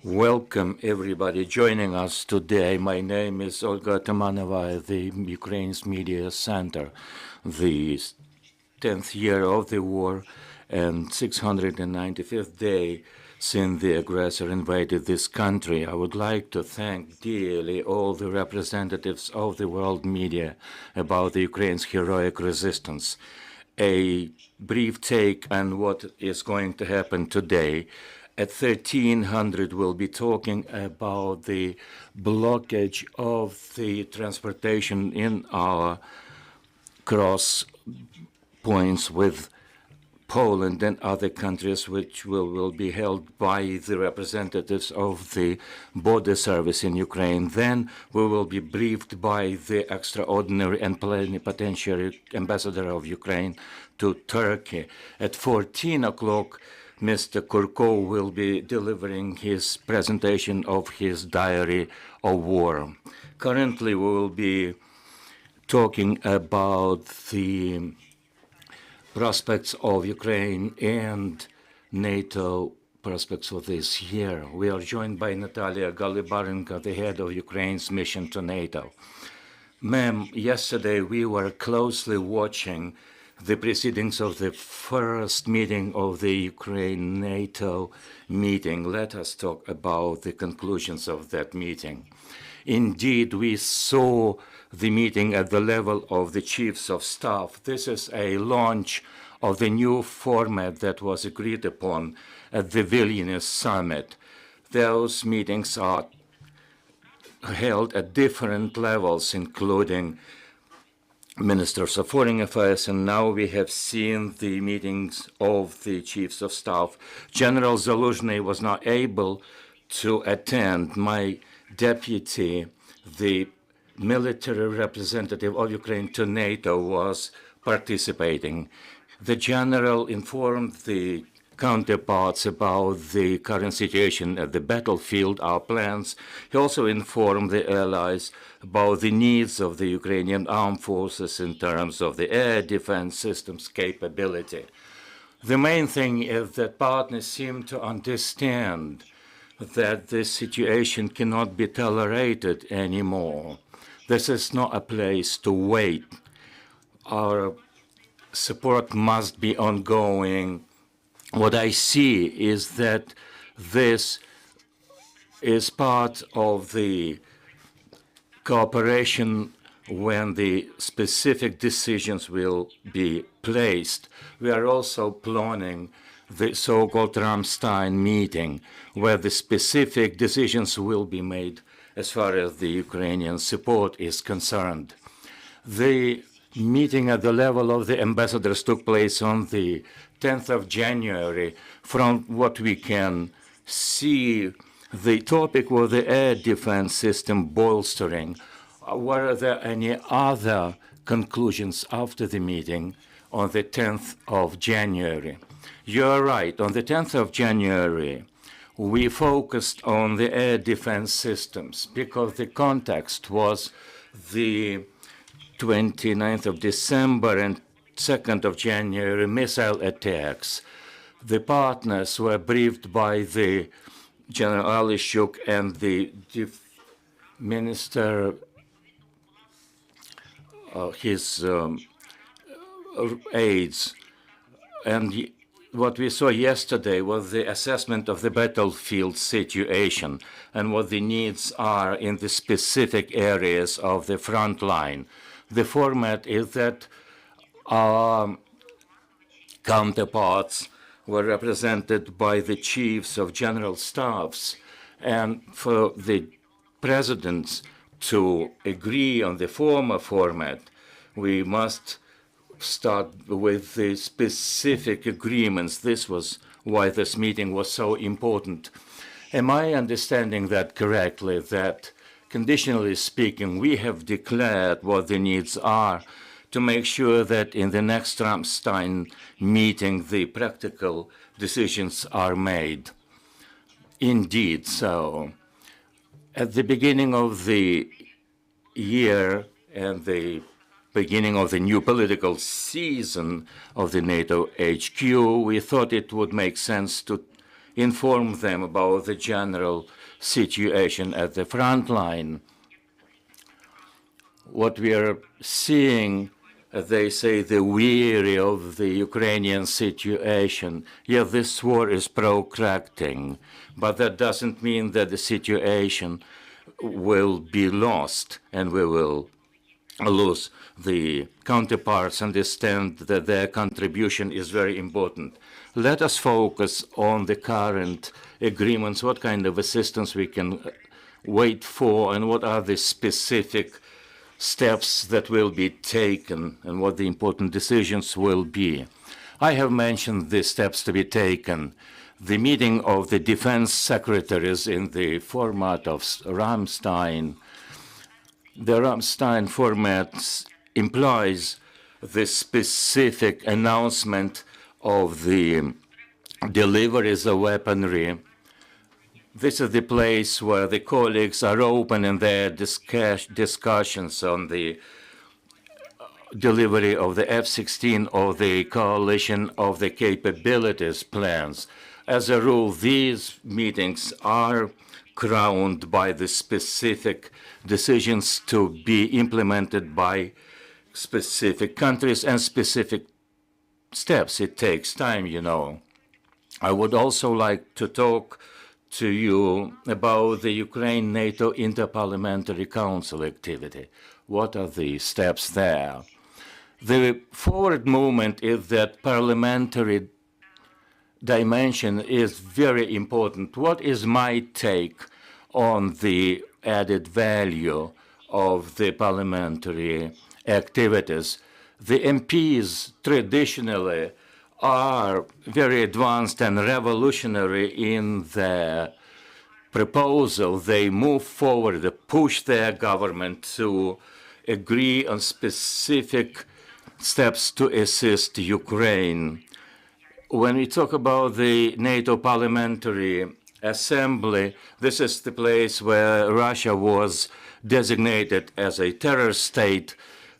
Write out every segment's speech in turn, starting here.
Welcome everybody joining us today. My name is Olga Tamanova, the Ukraine's Media Center. The 10th year of the war and 695th day since the aggressor invaded this country. I would like to thank dearly all the representatives of the world media about the Ukraine's heroic resistance. A brief take on what is going to happen today. At 1300, we'll be talking about the blockage of the transportation in our cross points with Poland and other countries, which will be held by the representatives of the border service in Ukraine. Then we will be briefed by the extraordinary and plenipotentiary ambassador of Ukraine to Turkey. At 14 o'clock, Mr. Kurkov will be delivering his presentation of his diary of war. Currently, we will be talking about the prospects of Ukraine and NATO prospects for this year. We are joined by Nataliia Galibarenko, the head of Ukraine's mission to NATO. Ma'am, yesterday we were closely watching the proceedings of the first meeting of the Ukraine-NATO meeting. Let us talk about the conclusions of that meeting. Indeed, we saw the meeting at the level of the chiefs of staff. This is a launch of the new format that was agreed upon at the Vilnius summit. Those meetings are held at different levels, including ministers of foreign affairs, and now we have seen the meetings of the chiefs of staff. General Zaluzhny was not able to attend. My deputy, the military representative of Ukraine to NATO, was participating. The general informed the counterparts about the current situation at the battlefield, our plans. He also informed the allies about the needs of the Ukrainian armed forces in terms of the air defense systems capability. The main thing is that partners seem to understand that this situation cannot be tolerated anymore. This is not a place to wait. Our support must be ongoing. What I see is that this is part of the cooperation when the specific decisions will be placed. We are also planning the so-called Ramstein meeting, where the specific decisions will be made as far as the Ukrainian support is concerned. The meeting at the level of the ambassadors took place on the 10th of January. From what we can see, the topic was the air defense system bolstering. Were there any other conclusions after the meeting on the 10th of January? You're right. On the 10th of January, we focused on the air defense systems because the context was the 29th of December and 2nd of January missile attacks. The partners were briefed by the General Alishuk and the minister, his aides. And what we saw yesterday was the assessment of the battlefield situation and what the needs are in the specific areas of the front line. The format is that our counterparts were represented by the chiefs of general staffs, and for the presidents to agree on the former format, we must start with the specific agreements. This was why this meeting was so important. Am I understanding that correctly, that conditionally speaking, we have declared what the needs are to make sure that in the next Ramstein meeting, the practical decisions are made? Indeed so. At the beginning of the year and the beginning of the new political season of the NATO HQ, we thought it would make sense to inform them about the general situation at the front line. What we are seeing, they say, the weary of the Ukrainian situation. Yeah, this war is protracting, but that doesn't mean that the situation will be lost and we will lose. The counterparts understand that their contribution is very important. Let us focus on the current agreements, what kind of assistance we can wait for, and what are the specific steps that will be taken and what the important decisions will be. I have mentioned the steps to be taken. The meeting of the defense secretaries in the format of Ramstein. The Ramstein format implies the specific announcement of the deliveries of weaponry. This is the place where the colleagues are open in their discussions on the delivery of the F-16 or the coalition of the capabilities plans. As a rule, these meetings are crowned by the specific decisions to be implemented by specific countries and specific steps. It takes time, you know. I would also like to talk to you about the Ukraine-NATO Interparliamentary Council activity. What are the steps there? The forward movement is that parliamentary dimension is very important. What is my take on the added value of the parliamentary activities? The MPs traditionally are very advanced and revolutionary in their proposal. They move forward, they push their government to agree on specific steps to assist Ukraine. When we talk about the NATO Parliamentary Assembly, this is the place where Russia was designated as a terror state.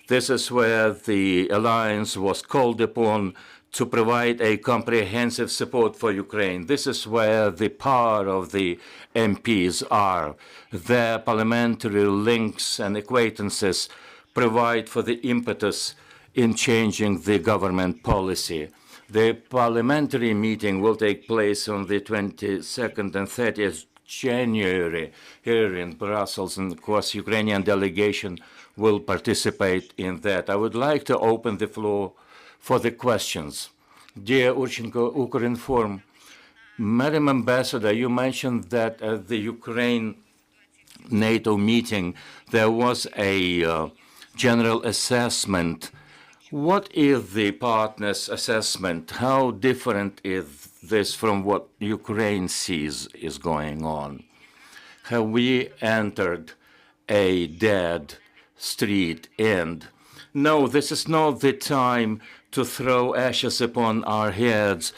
This is where the alliance was called upon to provide a comprehensive support for Ukraine. This is where the power of the MPs are. Their parliamentary links and acquaintances provide for the impetus in changing the government policy. The parliamentary meeting will take place on the 22nd and 30th January here in Brussels, and of course, Ukrainian delegation will participate in that. I would like to open the floor for the questions. Dear Urchenko, Ukrinform, Madam Ambassador, you mentioned that at the Ukraine-NATO meeting there was a general assessment. What is the partners' assessment? How different is this from what Ukraine sees is going on? Have we entered a dead street end? No, this is not the time to throw ashes upon our heads,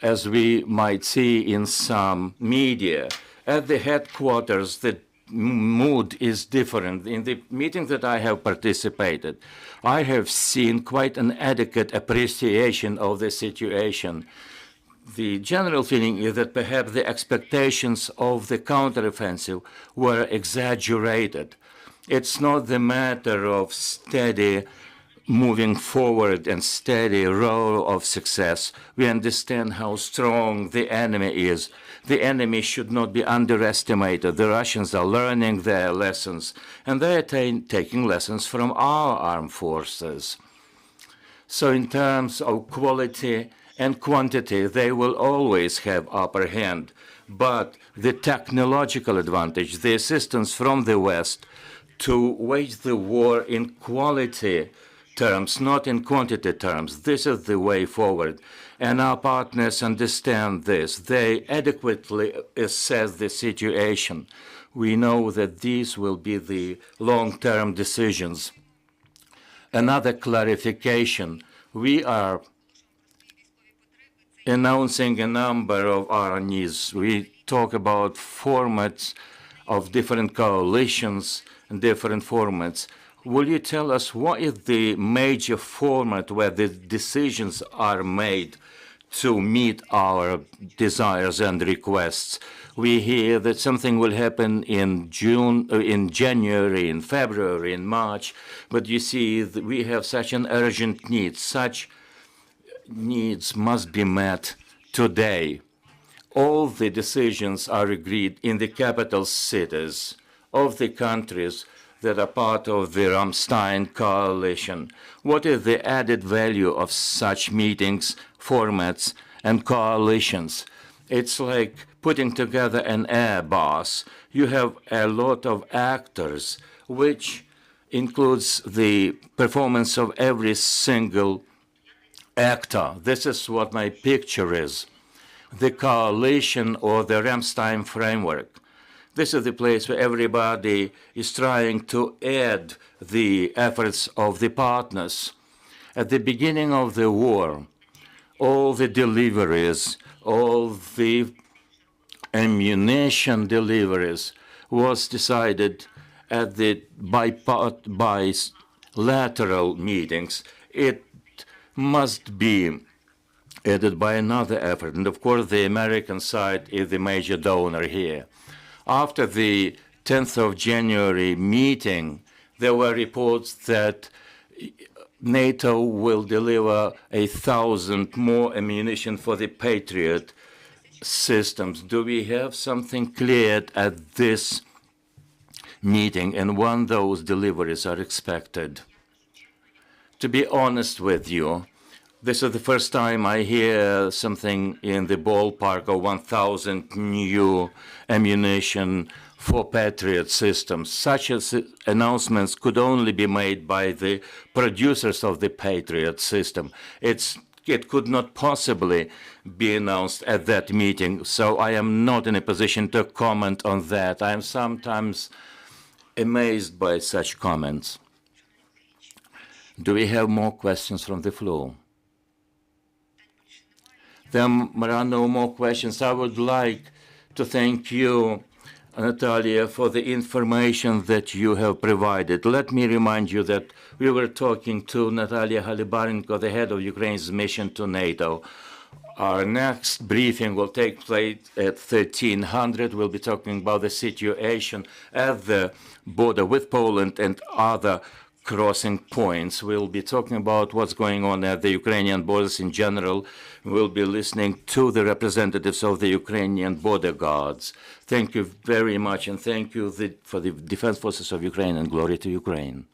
as we might see in some media. At the headquarters, the mood is different. In the meeting that I have participated, I have seen quite an adequate appreciation of the situation. The general feeling is that perhaps the expectations of the counteroffensive were exaggerated. It's not the matter of steady moving forward and steady roll of success. We understand how strong the enemy is. The enemy should not be underestimated. The Russians are learning their lessons, and they are taking lessons from our armed forces. So in terms of quality and quantity, they will always have upper hand. But the technological advantage, the assistance from the West to wage the war in quality terms, not in quantity terms, this is the way forward. And our partners understand this. They adequately assess the situation. We know that these will be the long-term decisions. Another clarification, we are announcing a number of our needs. We talk about formats of different coalitions and different formats. Will you tell us what is the major format where the decisions are made to meet our desires and requests. We hear that something will happen in January, in February, in March, but you see, we have such an urgent need. Such needs must be met today. All the decisions are agreed in the capital cities of the countries that are part of the Ramstein coalition. What is the added value of such meetings, formats, and coalitions? It's like putting together an Airbus. You have a lot of actors, which includes the performance of every single actor. This is what my picture is. The coalition or the Ramstein framework. This is the place where everybody is trying to add the efforts of the partners. At the beginning of the war, all the deliveries, all the ammunition deliveries was decided at the bilateral meetings. It must be added by another effort. And of course, the American side is the major donor here. After the 10th of January meeting, there were reports that NATO will deliver 1,000 more ammunition for the Patriot systems. Do we have something cleared at this meeting and when those deliveries are expected? To be honest with you, this is the first time I hear something in the ballpark of 1,000 new ammunition for Patriot systems. Such announcements could only be made by the producers of the Patriot system. It could not possibly be announced at that meeting, so I am not in a position to comment on that. I am sometimes amazed by such comments. Do we have more questions from the floor? There are no more questions. I would like to thank you, Nataliia, for the information that you have provided. Let me remind you that we were talking to Nataliia Galibarenko, the head of Ukraine's mission to NATO. Our next briefing will take place at 1300. We'll be talking about the situation at the border with Poland and other crossing points. We'll be talking about what's going on at the Ukrainian borders in general. We'll be listening to the representatives of the Ukrainian border guards. Thank you very much, and thank you for the Defense Forces of Ukraine, and glory to Ukraine.